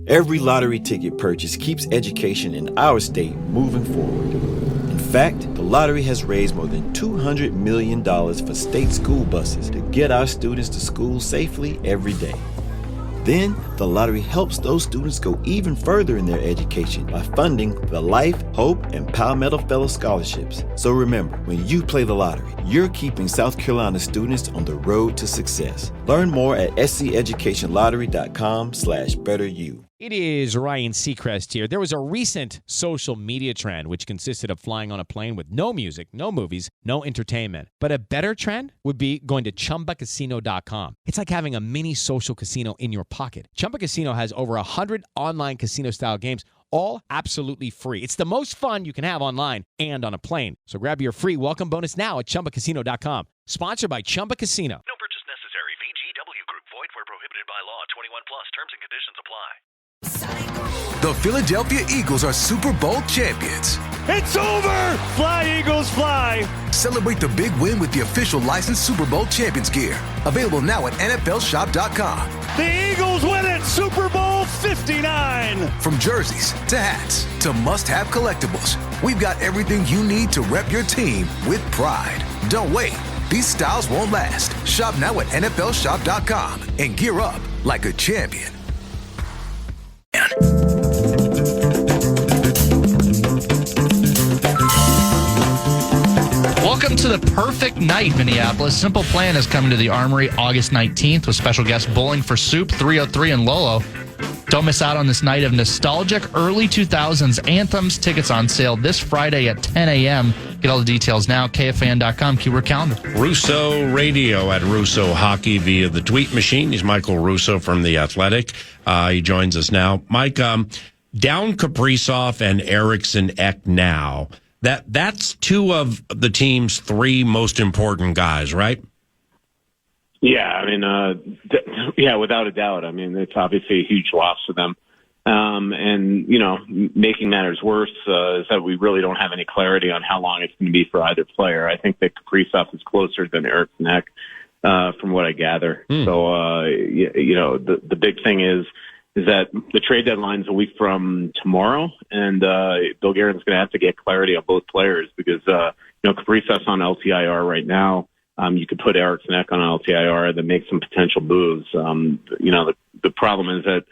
Every lottery ticket purchase keeps education in our state moving forward. In fact, the lottery has raised more than $200 million for state school buses to get our students to school safely every day. Then, the lottery helps those students go even further in their education by funding the Life, Hope, and Palmetto Fellow Scholarships. So remember, when you play the lottery, you're keeping South Carolina students on the road to success. Learn more at sceducationlottery.com/betteryou. It is Ryan Seacrest here. There was a recent social media trend which consisted of flying on a plane with no music, no movies, no entertainment. But a better trend would be going to ChumbaCasino.com. It's like having a mini social casino in your pocket. Chumba Casino has over 100 online casino-style games, all absolutely free. It's the most fun you can have online and on a plane. So grab your free welcome bonus now at ChumbaCasino.com. Sponsored by Chumba Casino. No purchase necessary. VGW Group. Void where prohibited by law. 21 plus. Terms and conditions apply. The Philadelphia Eagles are Super Bowl champions. It's over! Fly, Eagles, fly! Celebrate the big win with the official licensed Super Bowl champions gear. Available now at NFLshop.com. The Eagles win it! Super Bowl 59! From jerseys to hats to must-have collectibles, we've got everything you need to rep your team with pride. Don't wait. These styles won't last. Shop now at NFLshop.com and gear up like a champion. Welcome to the perfect night, Minneapolis. Simple Plan is coming to the Armory August 19th with special guests Bowling for Soup, 303 and Lolo. Don't miss out on this night of nostalgic early 2000s anthems. Tickets on sale this Friday at 10 a.m. Get all the details now, KFAN.com, keyword calendar. Russo Radio at Russo Hockey via the tweet machine. He's Michael Russo from The Athletic. He joins us now. Mike, down Kaprizov and Eriksson Ek now. That's two of the team's three most important guys, right? Yeah, I mean, yeah, without a doubt. I mean, it's obviously a huge loss for them. And, you know, making matters worse is that we really don't have any clarity on how long it's going to be for either player. I think that Kaprizov is closer than Eriksson Ek, from what I gather. So, you know, the big thing is that the trade deadline's a week from tomorrow, and Bill Guerin's going to have to get clarity on both players because, you know, Kaprizov's on LTIR right now. You could put Eriksson Ek on LTIR that makes some potential moves. You know, the problem is that,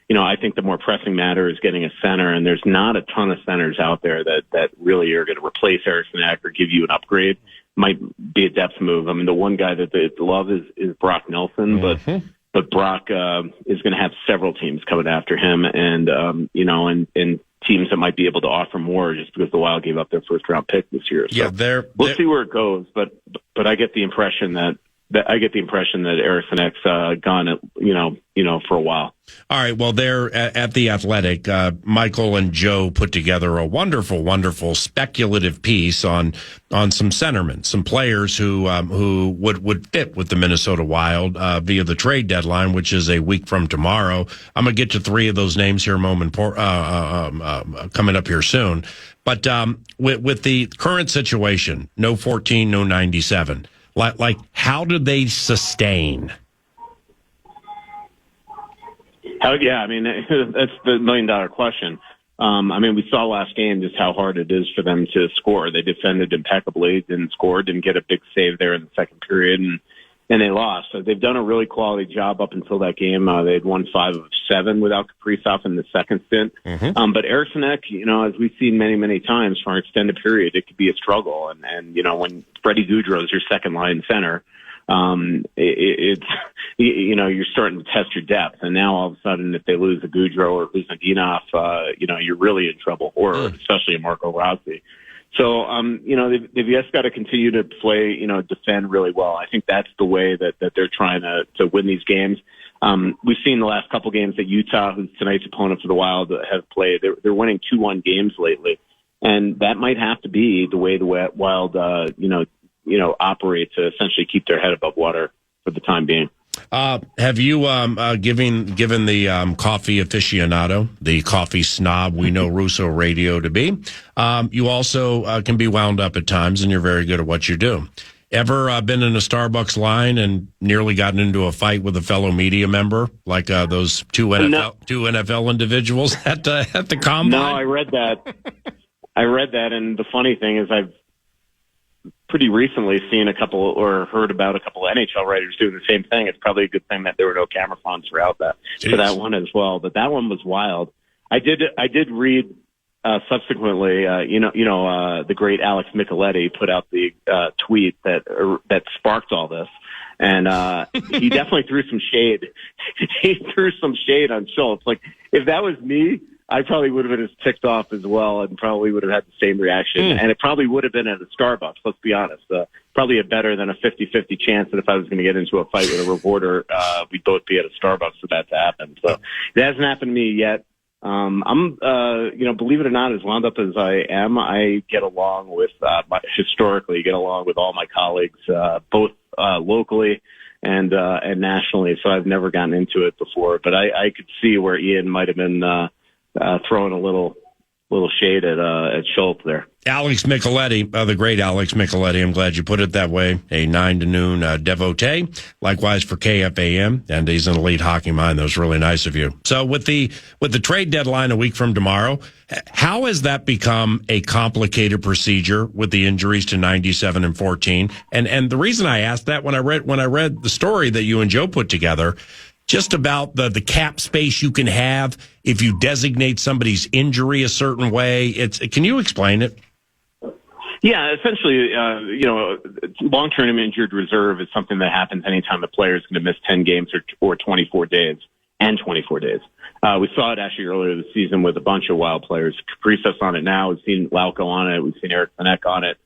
you know, I think the more pressing matter is getting a center, and there's not a ton of centers out there that really are going to replace Eriksson Ek or give you an upgrade. Might be a depth move. I mean, the one guy that they love is Brock Nelson, but Brock is going to have several teams coming after him, and you know, and teams that might be able to offer more just because the Wild gave up their first round pick this year. So yeah, we'll see where it goes, but I get the impression that Eriksson Ek's gone, you know, for a while. All right. Well, there at The Athletic, Michael and Joe put together a wonderful, wonderful speculative piece on some centermen, some players who would fit with the Minnesota Wild via the trade deadline, which is a week from tomorrow. I'm going to get to three of those names here coming up here soon. But with the current situation, no 14, no 97. Like, how do they sustain? Yeah, I mean, that's the $1 million question. I mean, we saw last game just how hard it is for them to score. They defended impeccably, didn't score, didn't get a big save there in the second period, and they lost. So they've done a really quality job up until that game. They had won 5 of 7 without Kaprizov in the second stint. But Eriksson Ek, you know, as we've seen many, many times for an extended period, it could be a struggle. And you know, when Freddie Gaudreau is your second line center, it's, you know, you're starting to test your depth. And now all of a sudden, if they lose a Gaudreau or lose a Guinaf, you know, you're really in trouble, or especially a Marco Rossi. So, you know, they've just got to continue to play, you know, defend really well. I think that's the way that they're trying to win these games. We've seen the last couple games that Utah, who's tonight's opponent for the Wild, have played. They're winning 2-1 games lately. And that might have to be the way the Wild, you know, operate to essentially keep their head above water for the time being. Have you given the coffee aficionado, the coffee snob we know Russo Radio to be? You also can be wound up at times, and you're very good at what you do. Ever been in a Starbucks line and nearly gotten into a fight with a fellow media member, like those two NFL individuals at the combine? No, I read that. And the funny thing is, I've pretty recently seen a couple or heard about a couple of NHL writers doing the same thing. It's probably a good thing that there were no camera phones throughout that for that one as well. But that one was wild. I did read subsequently. The great Alex Micheletti put out the tweet that sparked all this, and he definitely threw some shade. He threw some shade on Schultz. Like, if that was me, I probably would have been as ticked off as well, and probably would have had the same reaction. And it probably would have been at a Starbucks, let's be honest. Probably a better than a 50-50 chance that if I was going to get into a fight with a reporter, we'd both be at a Starbucks for that to happen. So it hasn't happened to me yet. Believe it or not, as wound up as I am, I get along with, historically get along with all my colleagues, both locally and nationally. So I've never gotten into it before, but I could see where Ian might have been throwing a little shade at Schultz there. Alex Micheletti, the great Alex Micheletti. I'm glad you put it that way. A 9 to noon devotee. Likewise for KFAN, and he's an elite hockey mind. That was really nice of you. So with the trade deadline a week from tomorrow, how has that become a complicated procedure with the injuries to 97 and 14? And the reason I asked that, when I read the story that you and Joe put together, just about the cap space you can have if you designate somebody's injury a certain way. Can you explain it? Yeah, essentially, long-term injured reserve is something that happens anytime the player is going to miss 10 games or 24 days and 24 days. We saw it actually earlier this season with a bunch of Wild players. Kaprizov's on it now. We've seen Lauko on it. We've seen Eric Vanek on it.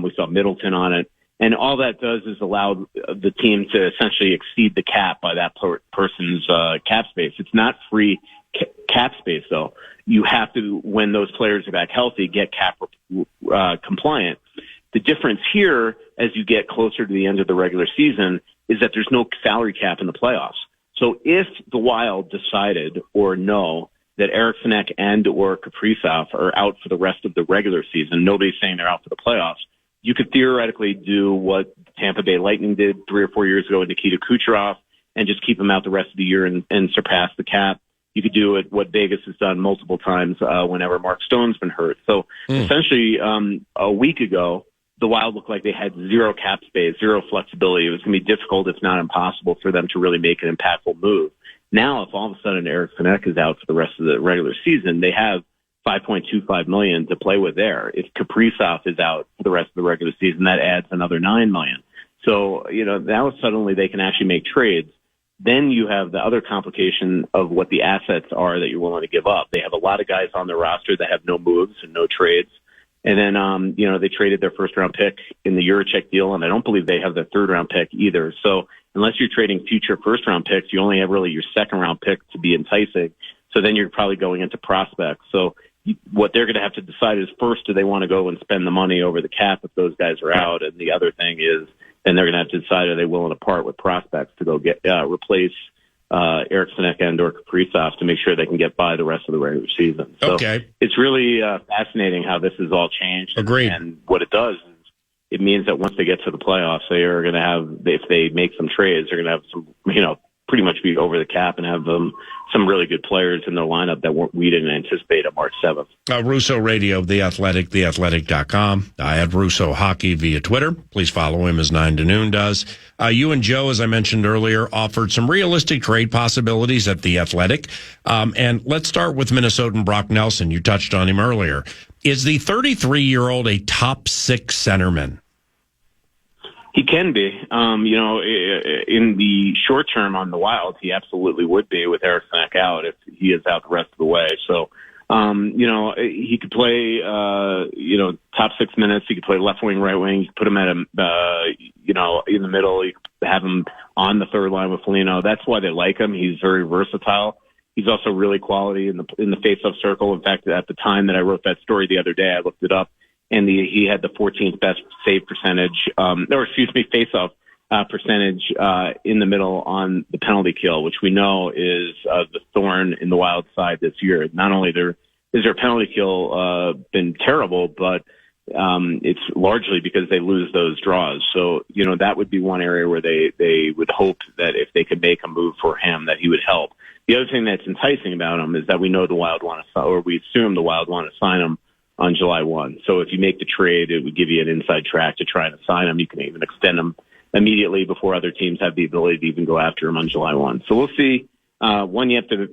We saw Middleton on it. And all that does is allow the team to essentially exceed the cap by that person's cap space. It's not free cap space, though. You have to, when those players are back healthy, get cap compliant. The difference here, as you get closer to the end of the regular season, is that there's no salary cap in the playoffs. So if the Wild decided or know that Eric Vanek and or Kaprizov are out for the rest of the regular season, nobody's saying they're out for the playoffs, you could theoretically do what Tampa Bay Lightning did 3 or 4 years ago with Nikita Kucherov and just keep him out the rest of the year and surpass the cap. You could do it what Vegas has done multiple times whenever Mark Stone's been hurt. So essentially, a week ago, the Wild looked like they had zero cap space, zero flexibility. It was going to be difficult, if not impossible, for them to really make an impactful move. Now, if all of a sudden Eric Vanek is out for the rest of the regular season, they have $5.25 million to play with there. If Kaprizov is out for the rest of the regular season, that adds another $9 million. So, now suddenly they can actually make trades. Then you have the other complication of what the assets are that you're willing to give up. They have a lot of guys on their roster that have no moves and no trades. And then, they traded their first round pick in the Juracek deal, and I don't believe they have their third round pick either. So unless you're trading future first round picks, you only have really your second round pick to be enticing. So then you're probably going into prospects. So what they're going to have to decide is, first, do they want to go and spend the money over the cap if those guys are out? And the other thing is, then they're going to have to decide, are they willing to part with prospects to go get replace Eric Vanek and or Kaprizov to make sure they can get by the rest of the regular season. So It's really fascinating how this has all changed. Agreed. And what it does is it means that once they get to the playoffs, they are going to have, if they make some trades, they're going to have some, pretty much be over the cap and have some really good players in their lineup that we didn't anticipate on March 7th. Russo Radio, The Athletic, theathletic.com. I have Russo Hockey via Twitter. Please follow him as 9 to noon does. You and Joe, as I mentioned earlier, offered some realistic trade possibilities at The Athletic. And let's start with Minnesotan Brock Nelson. You touched on him earlier. Is the 33-year-old a top 6 centerman? He can be. In the short term on the Wild, he absolutely would be with Eric Vanek out if he is out the rest of the way. So, he could play, top 6 minutes. He could play left wing, right wing. You could put him at in the middle. You could have him on the third line with Foligno. That's why they like him. He's very versatile. He's also really quality in the face-off circle. In fact, at the time that I wrote that story the other day, I looked it up. And he had the 14th best save percentage, face-off percentage in the middle on the penalty kill, which we know is the thorn in the Wild side this year. Not only is their penalty kill been terrible, but it's largely because they lose those draws. So, that would be one area where they would hope that if they could make a move for him, that he would help. The other thing that's enticing about him is that we know the Wild want to, or we assume the Wild want to sign him on July 1. So if you make the trade, it would give you an inside track to try and sign him. You can even extend him immediately before other teams have the ability to even go after him on July 1. So we'll see. One, you have to,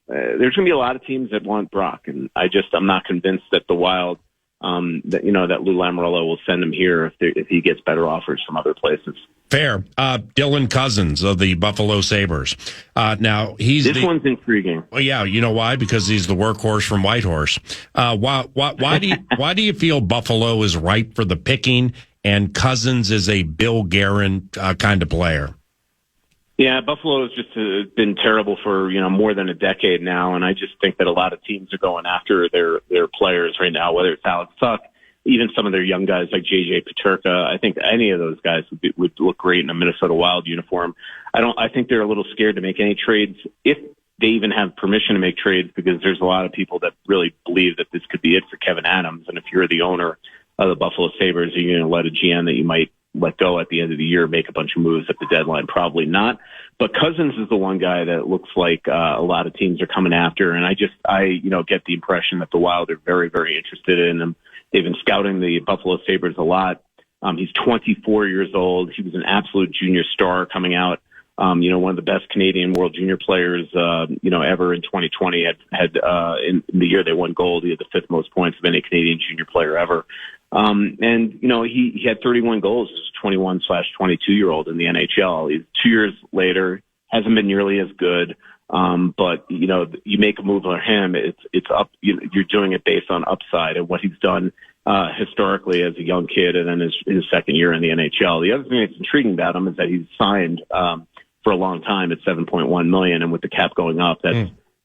there's going to be a lot of teams that want Brock, and I'm not convinced that the Wild, that Lou Lamoriello will send him here if he gets better offers from other places. Fair. Dylan Cousins of the Buffalo Sabres. Now one's intriguing. Well, yeah, you know why? Because he's the workhorse from Whitehorse. Why do you feel Buffalo is ripe for the picking, and Cousins is a Bill Guerin kind of player? Yeah, Buffalo has just been terrible for more than a decade now, and I just think that a lot of teams are going after their players right now, whether it's Alex Tuck, even some of their young guys like JJ Peterka. I think any of those guys would look great in a Minnesota Wild uniform. I think they're a little scared to make any trades, if they even have permission to make trades, because there's a lot of people that really believe that this could be it for Kevin Adams. And if you're the owner of the Buffalo Sabres, are you going to let a GM that you might let go at the end of the year make a bunch of moves at the deadline? Probably not. But Cousins is the one guy that looks like a lot of teams are coming after, and I get the impression that the Wild are very, very interested in him. They've been scouting the Buffalo Sabres a lot. He's 24 years old. He was an absolute junior star coming out. One of the best Canadian World Junior players, ever in 2020. Had in the year they won gold, he had the fifth most points of any Canadian junior player ever. He had 31 goals as a 21/22-year-old in the NHL. He's 2 years later, hasn't been nearly as good. But you make a move on him, it's up. You're doing it based on upside and what he's done historically as a young kid, and then his second year in the NHL. The other thing that's intriguing about him is that he's signed for a long time at $7.1 million, and with the cap going up,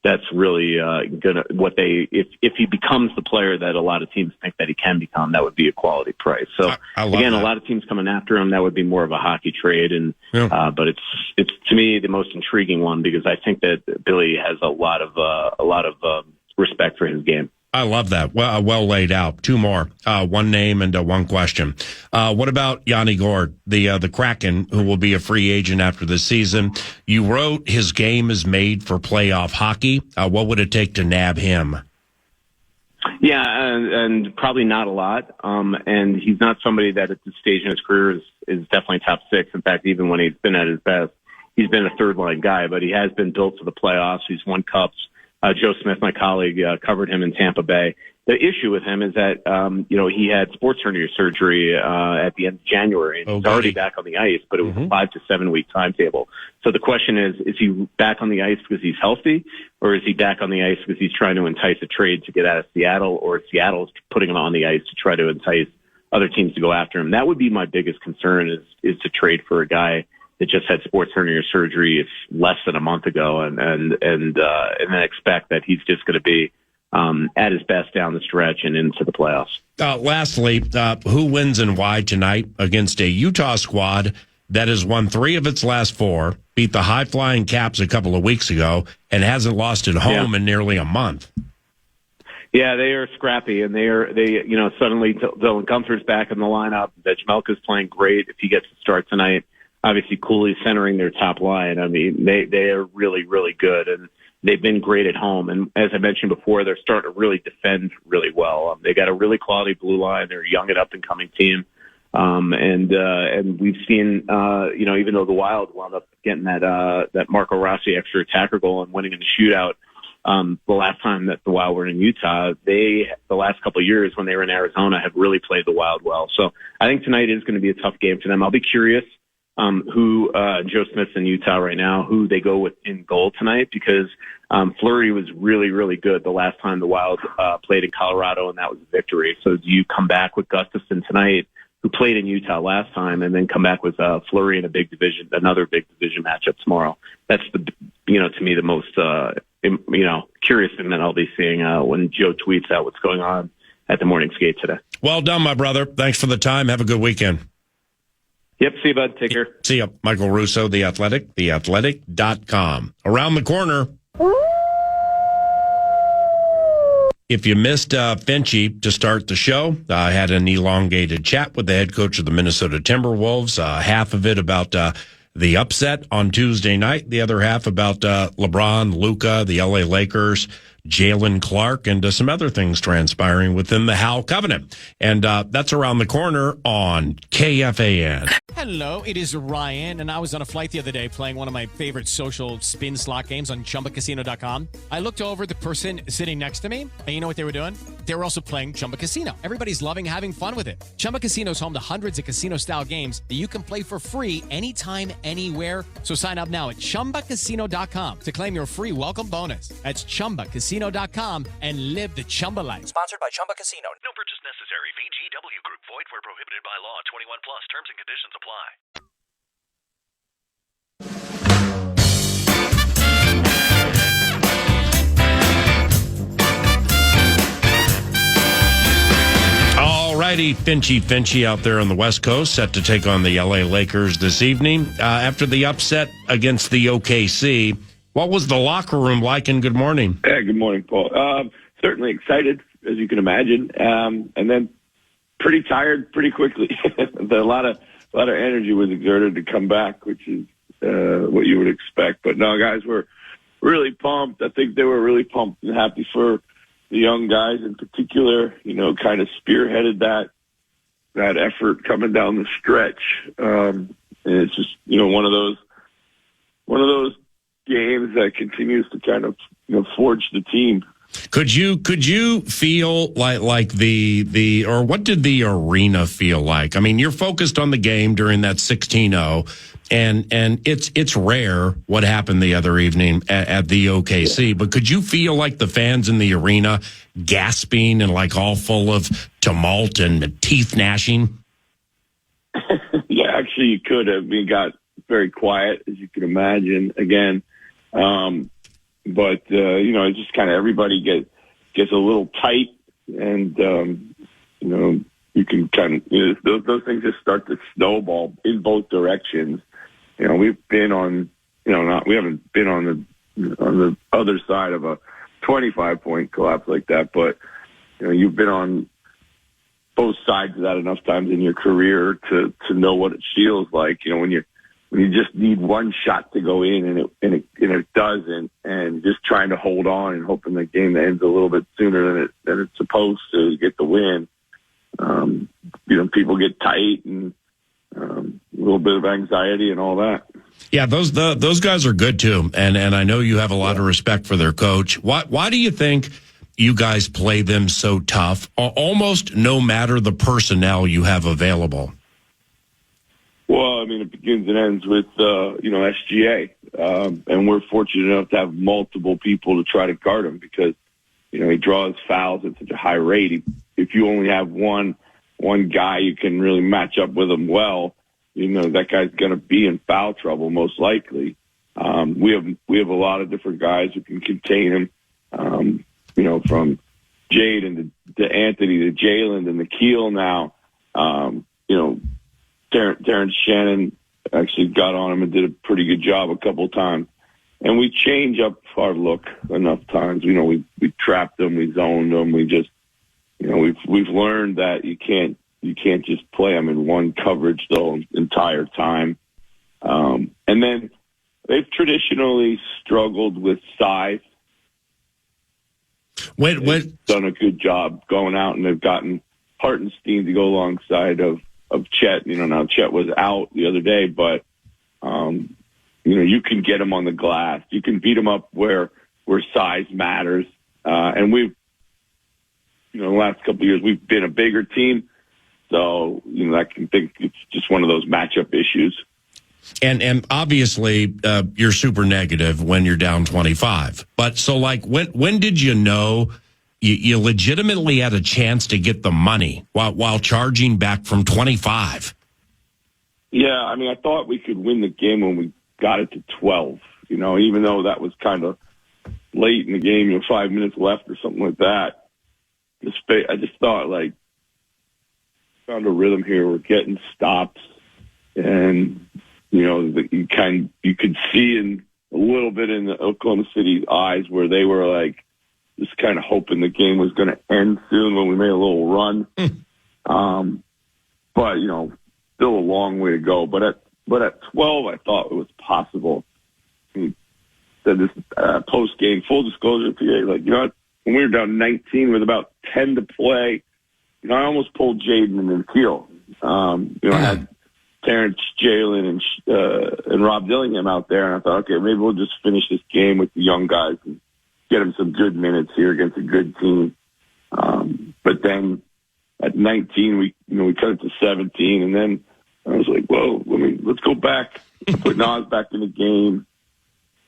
that's really gonna if he becomes the player that a lot of teams think that he can become, that would be a quality price. So again, a lot of teams coming after him, that would be more of a hockey trade, and but it's to me the most intriguing one, because I think that Billy has a lot of respect for his game. I love that. Well laid out. Two more. One name and one question. What about Yanni Gourde, the Kraken, who will be a free agent after the season? You wrote his game is made for playoff hockey. What would it take to nab him? Yeah, and probably not a lot. And he's not somebody that at this stage in his career is definitely top six. In fact, even when he's been at his best, he's been a third line guy, but he has been built for the playoffs. He's won cups. Joe Smith, my colleague, covered him in Tampa Bay. The issue with him is that, he had sports hernia surgery at the end of January, and he's already back on the ice, but it was a 5 to 7 week timetable. So the question is he back on the ice because he's healthy, or is he back on the ice because he's trying to entice a trade to get out of Seattle, or Seattle's putting him on the ice to try to entice other teams to go after him? That would be my biggest concern, is to trade for a guy that just had sports hernia surgery less than a month ago, and then expect that he's just going to be at his best down the stretch and into the playoffs. Lastly, who wins and why tonight against a Utah squad that has won 3 of its last 4, beat the high-flying Caps a couple of weeks ago, and hasn't lost at home in nearly a month? Yeah, they are scrappy, and suddenly Dylan Guenther's back in the lineup. Vejmelka's playing great if he gets to start tonight. Obviously, Cooley's centering their top line. I mean, they are really, really good, and they've been great at home. And as I mentioned before, they're starting to really defend really well. They got a really quality blue line. They're a young and up-and-coming team. And we've seen, even though the Wild wound up getting that Marco Rossi extra attacker goal and winning in the shootout, the last time that the Wild were in Utah, the last couple of years when they were in Arizona, have really played the Wild well. So I think tonight is going to be a tough game for them. I'll be curious who Joe Smith's in Utah right now, who they go with in goal tonight, because Fleury was really, really good the last time the Wild played in Colorado, and that was a victory. So do you come back with Gustafsson tonight, who played in Utah last time, and then come back with Fleury in another big division matchup tomorrow? That's to me the most curious thing that I'll be seeing when Joe tweets out what's going on at the morning skate today. Well done, my brother. Thanks for the time. Have a good weekend. Yep, see you, bud. Take care. See you. Michael Russo, The Athletic, theathletic.com. Around the corner. If you missed Finchie to start the show, I had an elongated chat with the head coach of the Minnesota Timberwolves, half of it about the upset on Tuesday night, the other half about LeBron, Luka, the LA Lakers, Jalen Clark, and some other things transpiring within the Hal Covenant. And that's around the corner on KFAN. Hello, it is Ryan, and I was on a flight the other day playing one of my favorite social spin slot games on ChumbaCasino.com. I looked over at the person sitting next to me, and you know what they were doing? They were also playing Chumba Casino. Everybody's loving having fun with it. Chumba Casino is home to hundreds of casino-style games that you can play for free anytime, anywhere. So sign up now at ChumbaCasino.com to claim your free welcome bonus. That's ChumbaCasino.com and live the Chumba life. Sponsored by Chumba Casino. No purchase necessary. VGW Group. Void where prohibited by law. 21 plus. Terms and conditions apply. All righty, Finchie out there on the West Coast, set to take on the LA Lakers this evening. After the upset against the OKC, what was the locker room like, and good morning? Yeah, good morning, Paul. Certainly excited, as you can imagine, and then pretty tired pretty quickly. A lot of energy was exerted to come back, which is what you would expect. But no, guys were really pumped. I think they were really pumped and happy for the young guys in particular. You know, kind of spearheaded that effort coming down the stretch. And it's just, you know, one of those games that continues to kind of, you know, forge the team. Could you feel like the or what did the arena feel like? I mean, you're focused on the game during that 16-0, and it's rare what happened the other evening at the OKC. But could you feel like the fans in the arena gasping and like all full of tumult and teeth gnashing? Yeah, actually, you could have. It got very quiet, as you can imagine. Again. But, you know, it's just kind of everybody gets a little tight, and, you know, you can kind of, you know, those things just start to snowball in both directions. You know, we've been on, you know, we haven't been on the other side of a 25-point collapse like that, but, you know, you've been on both sides of that enough times in your career to know what it feels like, you know, when you just need one shot to go in and it doesn't, and just trying to hold on and hoping the game ends a little bit sooner than it's supposed to get the win. You know, people get tight and a little bit of anxiety and all that. Yeah, those guys are good too, and I know you have a lot of respect for their coach. Why do you think you guys play them so tough, almost no matter the personnel you have available? Well, I mean, it begins and ends with, you know, SGA. And we're fortunate enough to have multiple people to try to guard him because, you know, he draws fouls at such a high rate. If you only have one guy you can really match up with him well, you know, that guy's going to be in foul trouble most likely. We have a lot of different guys who can contain him, you know, from Jade and to Anthony to Jalen and Nikhil now, you know, Terrence Shannon actually got on him and did a pretty good job a couple of times. And we change up our look enough times. You know, we trapped them, we zoned them. We just, you know, we've learned that you can't just play them in one coverage the entire time. And then they've traditionally struggled with size. They've done a good job going out, and they've gotten Hartenstein to go alongside of Chet. You know, now Chet was out the other day, but, you know, you can get him on the glass. You can beat him up where size matters. And we've, you know, the last couple of years, we've been a bigger team. So, you know, I can think it's just one of those matchup issues. And obviously, you're super negative when you're down 25. But so, like, when did you know you legitimately had a chance to get the money while charging back from 25? Yeah, I mean, I thought we could win the game when we got it to 12, you know, even though that was kind of late in the game, you know, 5 minutes left or something like that. I just thought, like, found a rhythm here. We're getting stops, and, you know, you could see in a little bit in the Oklahoma City eyes where they were like, this kind of hoping the game was going to end soon when we made a little run. But, you know, still a long way to go. But at 12, I thought it was possible. He said this post-game, full disclosure, PA, like, you know what? When we were down 19 with about 10 to play, you know, I almost pulled Jaden in the heel. You know, I had Terrence, Jalen, and Rob Dillingham out there, and I thought, okay, maybe we'll just finish this game with the young guys and get them some good minutes here against a good team. But then at 19, we cut it to 17, and then I was like, well, let's go back, put Nas back in the game,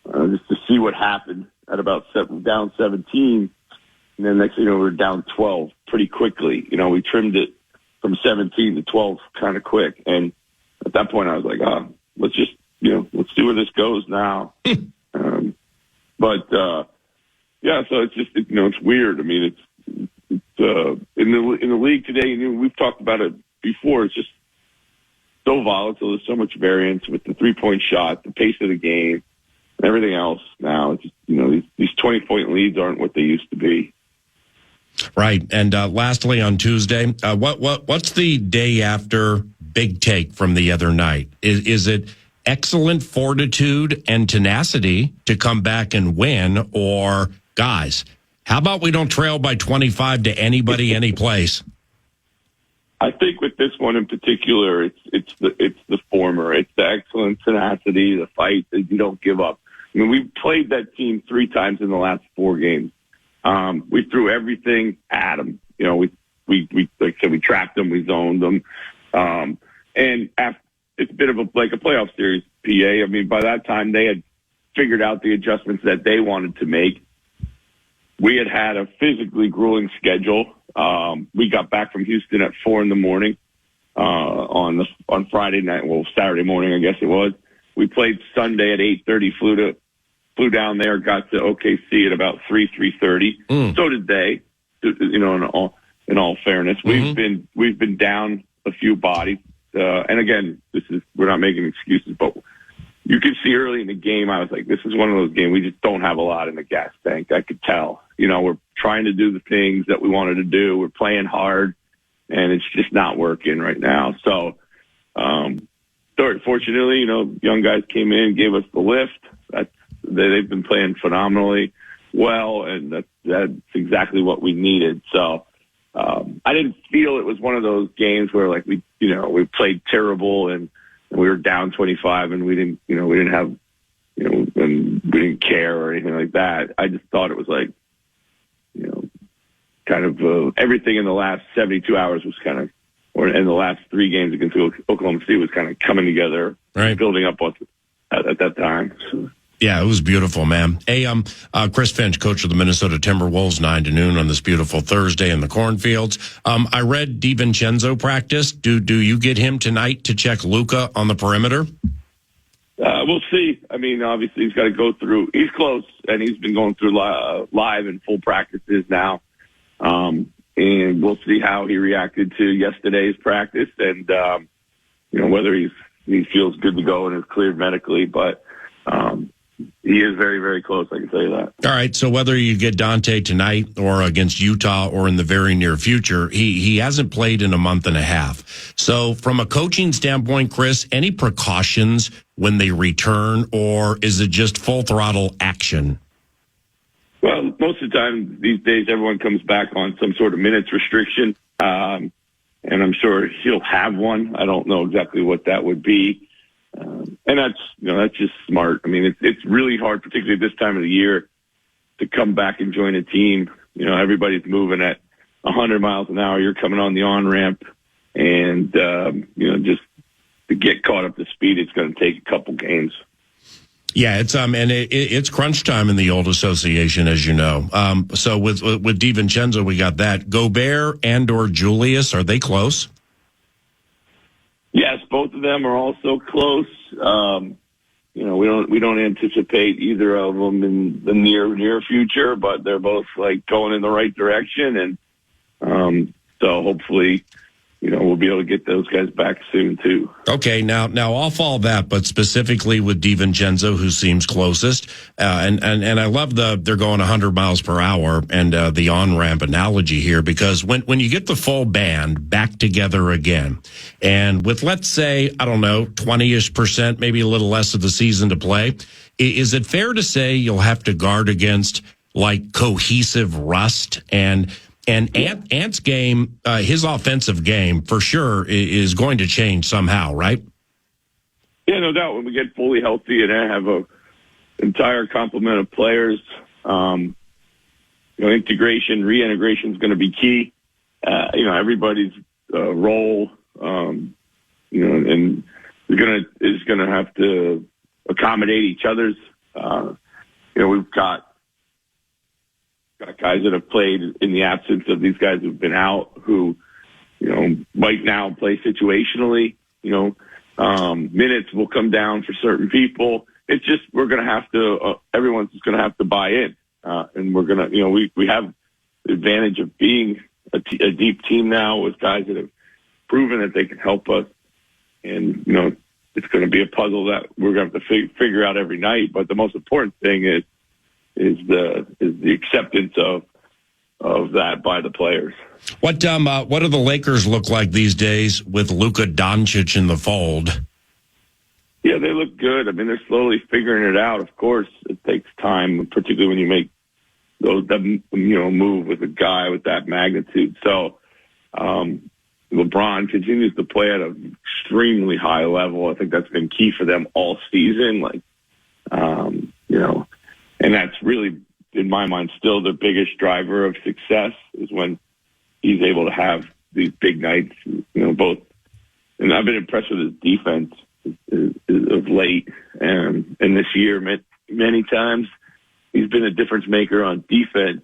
just to see what happened at about down 17. And then next thing you know, we were down 12 pretty quickly. You know, we trimmed it from 17 to 12 kind of quick. And at that point, I was like, let's just, let's see where this goes now. Yeah, so it's just, it's weird. I mean, it's in the league today, we've talked about it before. It's just so volatile. There's so much variance with the 3-point shot, the pace of the game, and everything else now. It's just, these 20-point leads aren't what they used to be. Right. And lastly, on Tuesday, what's the day after big take from the other night? Is it excellent fortitude and tenacity to come back and win, or guys, how about we don't trail by 25 to anybody, any place? I think with this one in particular, it's the former. It's the excellent tenacity, the fight that you don't give up. I mean, we played that team 3 times in the last 4 games. We threw everything at them. We like I said, we trapped them, we zoned them, and it's a bit of a playoff series. PA. I mean, by that time they had figured out the adjustments that they wanted to make. We had a physically grueling schedule. We got back from Houston at 4 a.m. On Friday night. Well, Saturday morning, I guess it was. We played Sunday at 8:30. Flew down there, got to OKC at about 3:30. So did they. In all fairness, we've been down a few bodies, and again, we're not making excuses, but you could see early in the game, I was like, this is one of those games we just don't have a lot in the gas tank. I could tell. We're trying to do the things that we wanted to do. We're playing hard, and it's just not working right now. So, fortunately, young guys came in, gave us the lift. They've been playing phenomenally well, and that's exactly what we needed. So I didn't feel it was one of those games where we played terrible and we were down 25 and we didn't have and we didn't care or anything like that. I just thought it was kind of everything in the last 72 hours was kind of, or in the last 3 games against Oklahoma City was kind of coming together, right, building up at that time. So. Yeah, it was beautiful, man. Hey, Chris Finch, coach of the Minnesota Timberwolves, 9 to noon on this beautiful Thursday in the cornfields. I read DiVincenzo practice. Do you get him tonight to check Luka on the perimeter? We'll see. I mean, obviously he's got to go through. He's close, and he's been going through live and full practices now. And we'll see how he reacted to yesterday's practice, and whether he feels good to go and is cleared medically, but. He is very, very close, I can tell you that. All right, so whether you get Dante tonight or against Utah or in the very near future, he hasn't played in a month and a half. So from a coaching standpoint, Chris, any precautions when they return, or is it just full throttle action? Well, most of the time these days, everyone comes back on some sort of minutes restriction, and I'm sure he'll have one. I don't know exactly what that would be. And that's just smart. I mean, it's really hard, particularly this time of the year, to come back and join a team. Everybody's moving at 100 miles an hour. You're coming on the on-ramp, and, just to get caught up to speed, it's going to take a couple games. Yeah, it's crunch time in the old association, as you know. So with DiVincenzo, we got that. Gobert and/or Julius, are they close? Yes, both of them are also close. We don't anticipate either of them in the near future, but they're both going in the right direction, and so hopefully we'll be able to get those guys back soon too. Okay, now off all that, but specifically with DiVincenzo, who seems closest, and I love they're going 100 miles per hour and the on-ramp analogy here, because when you get the full band back together again, and with, let's say, I don't know, 20-ish%, maybe a little less of the season to play, is it fair to say you'll have to guard against like cohesive rust? And Ant's game, his offensive game, for sure, is going to change somehow, right? Yeah, no doubt. When we get fully healthy and I have a entire complement of players, integration, reintegration is going to be key. Everybody's role, and is going to have to accommodate each other's. We've got guys that have played in the absence of these guys who've been out, who, might now play situationally. Minutes will come down for certain people. It's just, we're going to have to, everyone's just going to have to buy in. And we're going to, we have the advantage of being a deep team now with guys that have proven that they can help us. And, it's going to be a puzzle that we're going to have to figure out every night. But the most important thing is the acceptance of that by the players. What do the Lakers look like these days with Luka Doncic in the fold? Yeah, they look good. I mean, they're slowly figuring it out. Of course, it takes time, particularly when you make those move with a guy with that magnitude. So LeBron continues to play at an extremely high level. I think that's been key for them all season. And that's really, in my mind, still the biggest driver of success is when he's able to have these big nights, both. And I've been impressed with his defense of late. And this year, many times, he's been a difference maker on defense.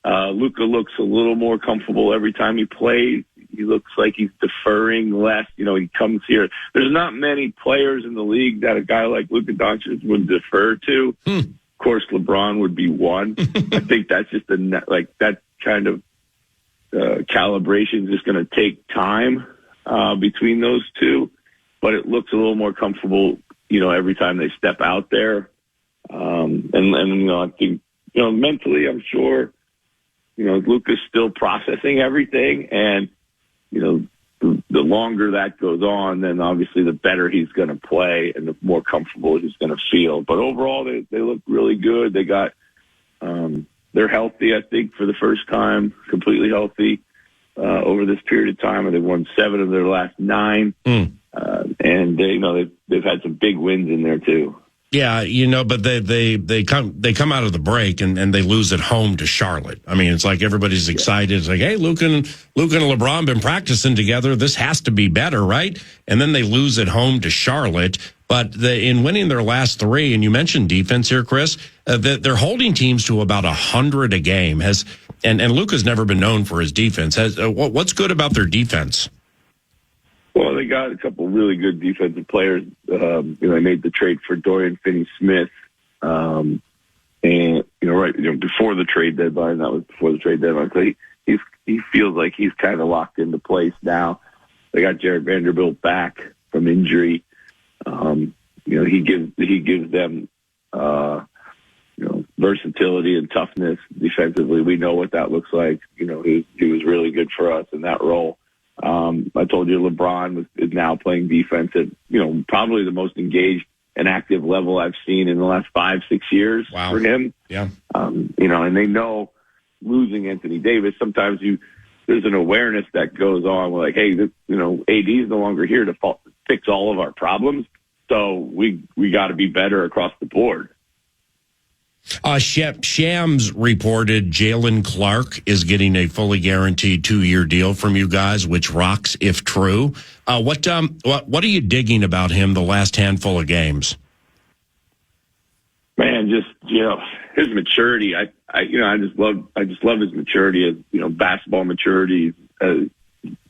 Luka looks a little more comfortable every time he plays. He looks like he's deferring less. He comes here. There's not many players in the league that a guy like Luka Doncic would defer to. Of course, LeBron would be one. I think that's just that kind of calibration is just going to take time between those two. But it looks a little more comfortable, every time they step out there. I think, mentally, I'm sure, Luka's still processing everything. And, the longer that goes on, then obviously the better he's going to play and the more comfortable he's going to feel. But overall, they look really good. They got, they're healthy, I think, for the first time, completely healthy over this period of time. And they've won 7 of their last 9. And they've had some big wins in there too. Yeah, but they come out of the break and they lose at home to Charlotte. I mean, it's like everybody's excited. It's like, hey, Luka and LeBron been practicing together. This has to be better, right? And then they lose at home to Charlotte. But in winning their last 3, and you mentioned defense here, Chris, they're holding teams to about 100 a game. And Luka's never been known for his defense. What's good about their defense? Well, they got a couple really good defensive players. They made the trade for Dorian Finney-Smith, and before the trade deadline. That was before the trade deadline. So he feels like he's kind of locked into place now. They got Jared Vanderbilt back from injury. He gives them versatility and toughness defensively. We know what that looks like. He was really good for us in that role. I told you LeBron is now playing defense at, probably the most engaged and active level I've seen in the last 5-6 years for him. Yeah. And they know losing Anthony Davis, sometimes there's an awareness that goes on. We're like, hey, AD is no longer here to fix all of our problems. So we got to be better across the board. Shams reported Jalen Clark is getting a fully guaranteed 2-year deal from you guys, which rocks if true. What are you digging about him the last handful of games? Man, just his maturity. I just love his maturity as basketball maturity.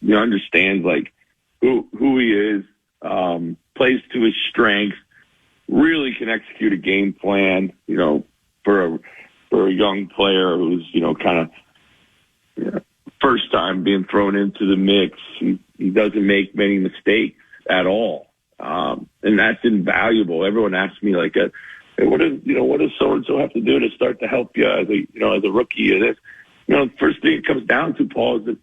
Understands like who he is, plays to his strengths, really can execute a game plan. For a young player who's kind of first time being thrown into the mix, he He doesn't make many mistakes at all. And that's invaluable. Everyone asks me like, hey, what does so-and-so have to do to start to help you as a rookie? And the first thing it comes down to, Paul, is that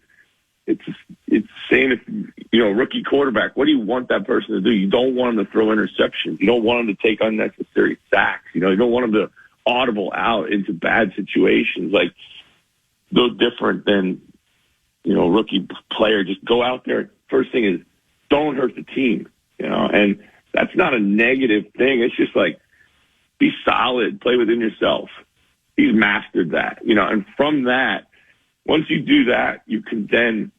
it's saying, if rookie quarterback, what do you want that person to do? You don't want them to throw interceptions. You don't want them to take unnecessary sacks. You don't want them to audible out into bad situations. Like, no different than, rookie player. Just go out there. First thing is, don't hurt the team, and that's not a negative thing. It's just like, be solid, play within yourself. He's mastered that, and from that, once you do that, you can then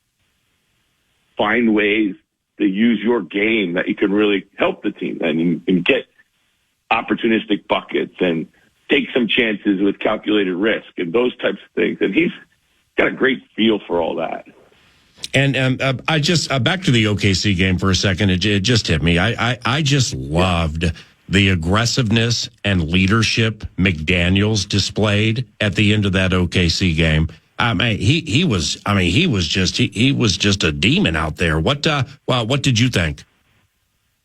find ways to use your game that you can really help the team and get opportunistic buckets and take some chances with calculated risk and those types of things. And he's got a great feel for all that. And I just back to the OKC game for a second. It just hit me. I just loved the aggressiveness and leadership McDaniels displayed at the end of that OKC game. I mean, he was just a demon out there. What did you think?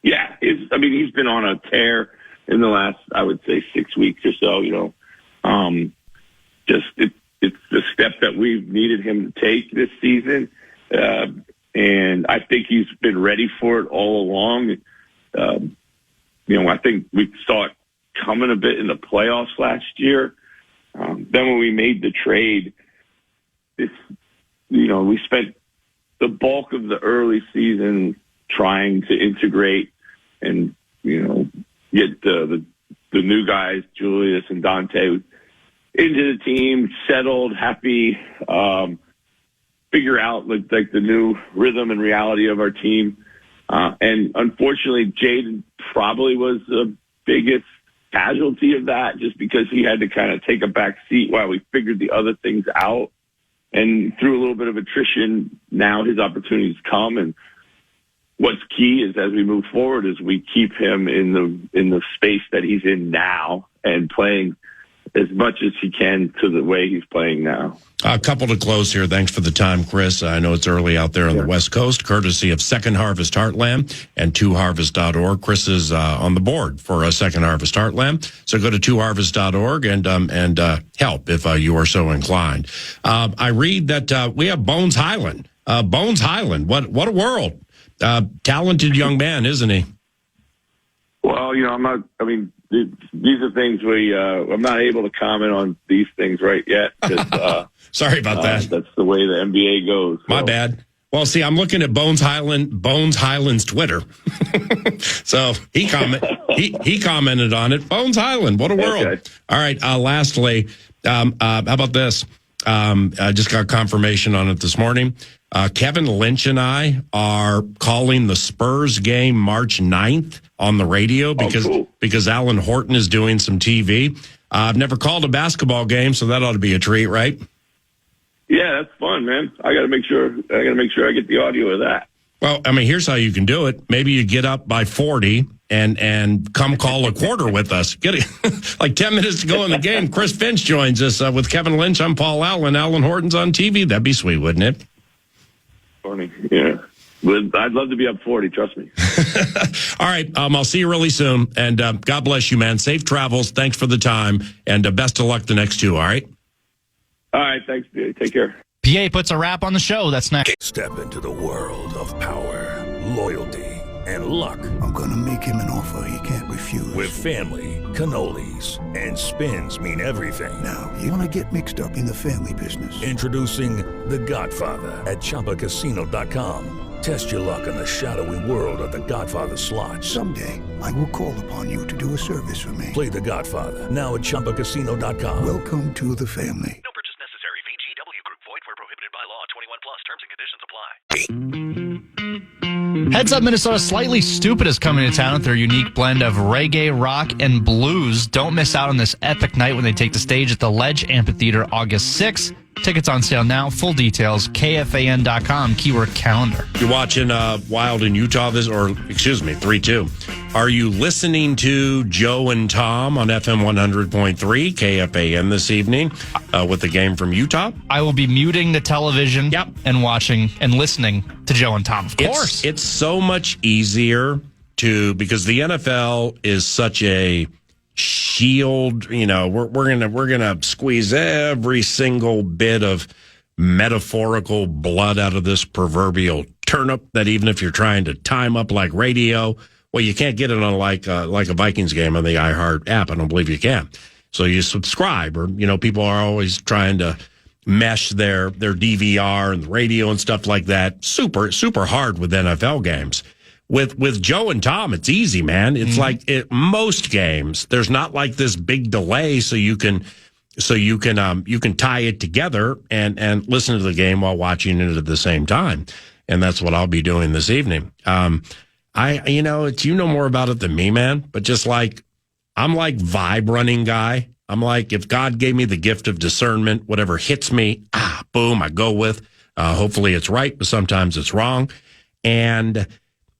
Yeah, he's been on a tear in the last, I would say, 6 weeks or so. It's the step that we've needed him to take this season. And I think he's been ready for it all along. I think we saw it coming a bit in the playoffs last year. Then when we made the trade, we spent the bulk of the early season trying to integrate and, get the new guys, Julius and Dante, into the team, settled, happy, figure out like the new rhythm and reality of our team. And unfortunately, Jaden probably was the biggest casualty of that, just because he had to kind of take a back seat while we figured the other things out. And through a little bit of attrition, now his opportunities come. And what's key is, as we move forward, is we keep him in the space that he's in now and playing as much as he can to the way he's playing now. A couple to close here. Thanks for the time, Chris. I know it's early out there on the West Coast, courtesy of Second Harvest Heartland and 2harvest.org. Chris is on the board for Second Harvest Heartland. So go to 2harvest.org and help if you are so inclined. I read that we have Bones Highland. Bones Highland, what a world. Talented young man, isn't he? Well, these are things I'm not able to comment on these things right yet. Sorry about that. That's the way the NBA goes. So. My bad. Well, see, I'm looking at Bones Highland's Twitter. So he commented on it. Bones Highland, what a world. Okay. All right. Lastly, how about this? I just got confirmation on it this morning. Kevin Lynch and I are calling the Spurs game March 9th on the radio because Alan Horton is doing some TV. I've never called a basketball game, so that ought to be a treat, right? Yeah, that's fun, man. I got to make sure I get the audio of that. Well, here's how you can do it. Maybe you get up by 40 and come call a quarter with us. Get it like 10 minutes to go in the game. Chris Finch joins us with Kevin Lynch. I'm Paul Allen. Alan Horton's on TV. That'd be sweet, wouldn't it? Funny, yeah. But I'd love to be up 40, trust me. All right, I'll see you really soon, and God bless you, man. Safe travels. Thanks for the time, and best of luck the next two, all right? All right, thanks, dude. Take care. PA puts a wrap on the show. That's next. Step into the world of power, loyalty, and luck. I'm going to make him an offer he can't refuse. With family, cannolis, and spins mean everything. Now, you want to get mixed up in the family business. Introducing The Godfather at ChumbaCasino.com. Test your luck in the shadowy world of The Godfather slot. Someday, I will call upon you to do a service for me. Play The Godfather now at ChumbaCasino.com. Welcome to the family. No purchase necessary. VGW Group. Void where prohibited by law. 21 plus. Terms and conditions apply. Heads Up Minnesota Slightly Stupid is coming to town with their unique blend of reggae, rock, and blues. Don't miss out on this epic night when they take the stage at the Ledge Amphitheater August 6th. Tickets on sale now. Full details, KFAN.com, keyword calendar. You're watching Wild in Utah, 3-2. Are you listening to Joe and Tom on FM 100.3 KFAN this evening with the game from Utah? I will be muting the television and watching and listening to Joe and Tom, of course. It's so much easier because the NFL is such a shield. We're gonna squeeze every single bit of metaphorical blood out of this proverbial turnip that even if you're trying to time up like radio, well, you can't get it on like a Vikings game on the iHeart app. I don't believe you can. So you subscribe, or people are always trying to mesh their DVR and the radio and stuff like that. Super, super hard with NFL games. With Joe and Tom, it's easy, man. It's like most games. There's not like this big delay, so you can tie it together and listen to the game while watching it at the same time. And that's what I'll be doing this evening. You know more about it than me, man. But just like I'm like vibe running guy. I'm like, if God gave me the gift of discernment, whatever hits me, boom, I go with. Hopefully it's right, but sometimes it's wrong. And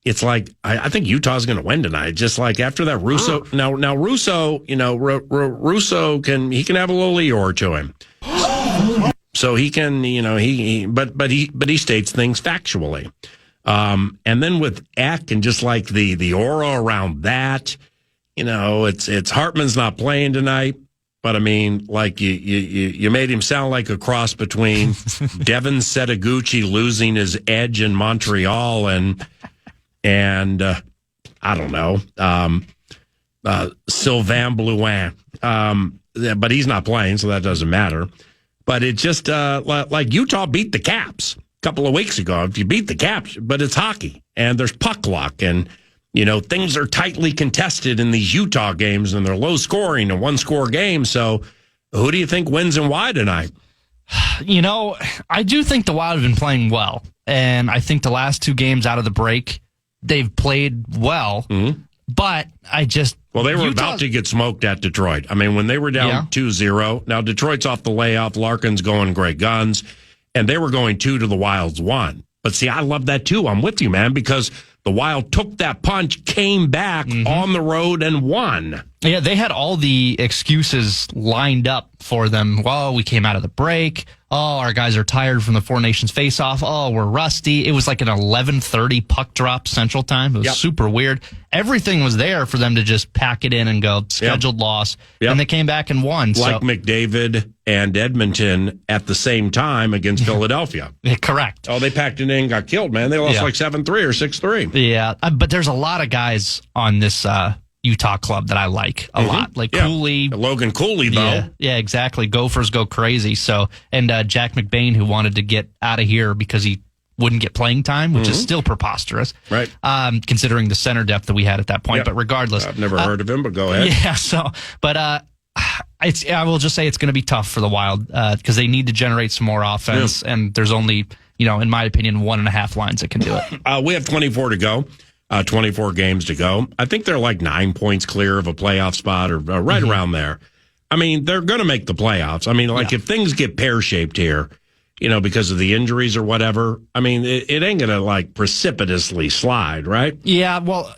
it's like, I think Utah's going to win tonight. Just like after that Russo. Now Russo, Russo can have a little Eeyore to him. So he can, but he states things factually. And then with Eck and just like the aura around that, it's Hartman's not playing tonight. But I mean, like you made him sound like a cross between Devin Setaguchi losing his edge in Montreal and I don't know, Sylvain Blouin. But he's not playing, so that doesn't matter. But it just like Utah beat the Caps a couple of weeks ago. If you beat the Caps, but it's hockey and there's puck luck and things are tightly contested in these Utah games and they're low scoring and one score games. So who do you think wins and why tonight? I do think the Wild have been playing well. And I think the last two games out of the break, they've played well. Mm-hmm. But they were about to get smoked at Detroit. I mean, when they were down 2-0, now Detroit's off the layoff, Larkin's going great guns, and they were going 2 to the Wild's 1. But see, I love that too. I'm with you, man, because the Wild took that punch, came back on the road, and won. Yeah, they had all the excuses lined up for them. Well, we came out of the break. Oh, our guys are tired from the Four Nations face-off. Oh, we're rusty. It was like an 11:30 puck drop Central Time. It was super weird. Everything was there for them to just pack it in and go, scheduled loss. And they came back and won. Like McDavid and Edmonton at the same time against Philadelphia. Correct. Oh, they packed it in and got killed, man. They lost like 7-3 or 6-3. Yeah, but there's a lot of guys on this Utah club that I like a lot. Like Cooley. Logan Cooley, though. Yeah, exactly. Gophers go crazy. So, and Jack McBain, who wanted to get out of here because he wouldn't get playing time, which is still preposterous. Right. Considering the center depth that we had at that point. But regardless. I've never heard of him, but go ahead. Yeah, so, but I will just say it's going to be tough for the Wild because they need to generate some more offense. Yeah. And there's only, in my opinion, 1.5 lines that can do it. We have 24 to go. 24 games to go. I think they're like 9 points clear of a playoff spot or right around there. I mean, they're going to make the playoffs. I mean, if things get pear-shaped here, because of the injuries or whatever, I mean, it ain't going to like precipitously slide, right? Yeah, well,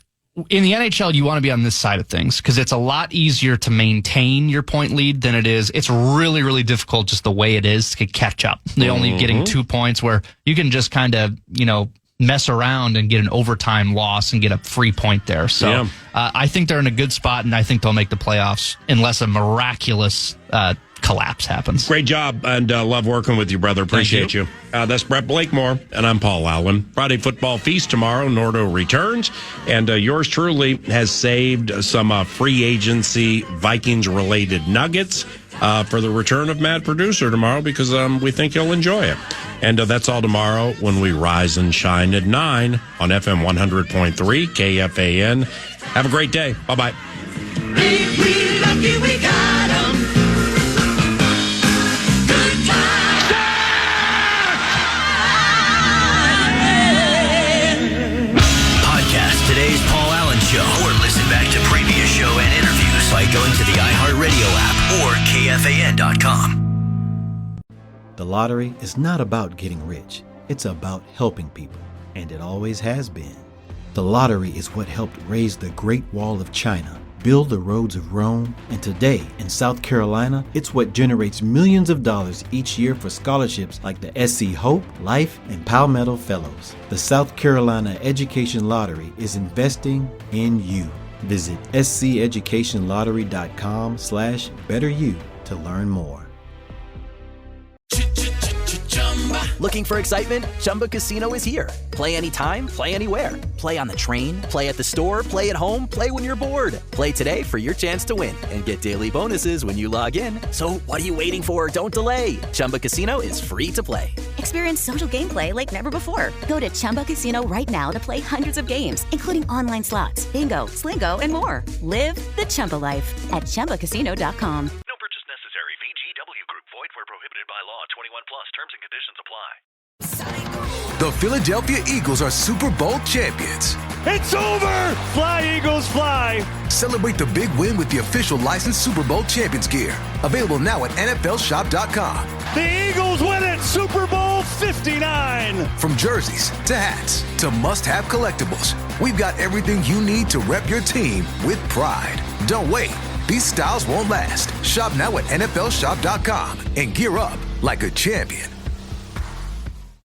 in the NHL, you want to be on this side of things because it's a lot easier to maintain your point lead than it is. It's really, really difficult just the way it is to catch up. They're only getting 2 points where you can just kind of, mess around and get an overtime loss and get a free point there. So I think they're in a good spot, and I think they'll make the playoffs unless a miraculous collapse happens. Great job, and love working with you, brother. Appreciate you. That's Brett Blakemore, and I'm Paul Allen. Friday Football Feast tomorrow. Nordo returns, and yours truly has saved some free agency Vikings-related nuggets for the return of Mad Producer tomorrow because we think you'll enjoy it. And that's all tomorrow when we rise and shine at 9 on FM 100.3 KFAN. Have a great day. Bye-bye. We lucky we got 'em. Good times. Podcast today's Paul Allen Show or listen back to previous show and interviews by going to the iHeart Radio app or KFAN.com. The lottery is not about getting rich. It's about helping people, and it always has been. The lottery is what helped raise the Great Wall of China, build the roads of Rome, and today in South Carolina, it's what generates millions of dollars each year for scholarships like the SC Hope, Life, and Palmetto Fellows. The South Carolina Education Lottery is investing in you. Visit sceducationlottery.com/betteryou to learn more. Looking for excitement? Chumba Casino is here. Play anytime, play anywhere. Play on the train, play at the store, play at home, play when you're bored. Play today for your chance to win and get daily bonuses when you log in. So what are you waiting for? Don't delay. Chumba Casino is free to play. Experience social gameplay like never before. Go to Chumba Casino right now to play hundreds of games, including online slots, bingo, Slingo, and more. Live the Chumba life at ChumbaCasino.com. No purchase necessary. VGW Group. Void where prohibited by law. 21 plus. Terms and conditions apply. The Philadelphia Eagles are Super Bowl champions. It's over! Fly, Eagles, fly! Celebrate the big win with the official licensed Super Bowl champions gear. Available now at NFLShop.com. The Eagles win it! Super Bowl 59! From jerseys to hats to must-have collectibles, we've got everything you need to rep your team with pride. Don't wait. These styles won't last. Shop now at NFLShop.com and gear up like a champion.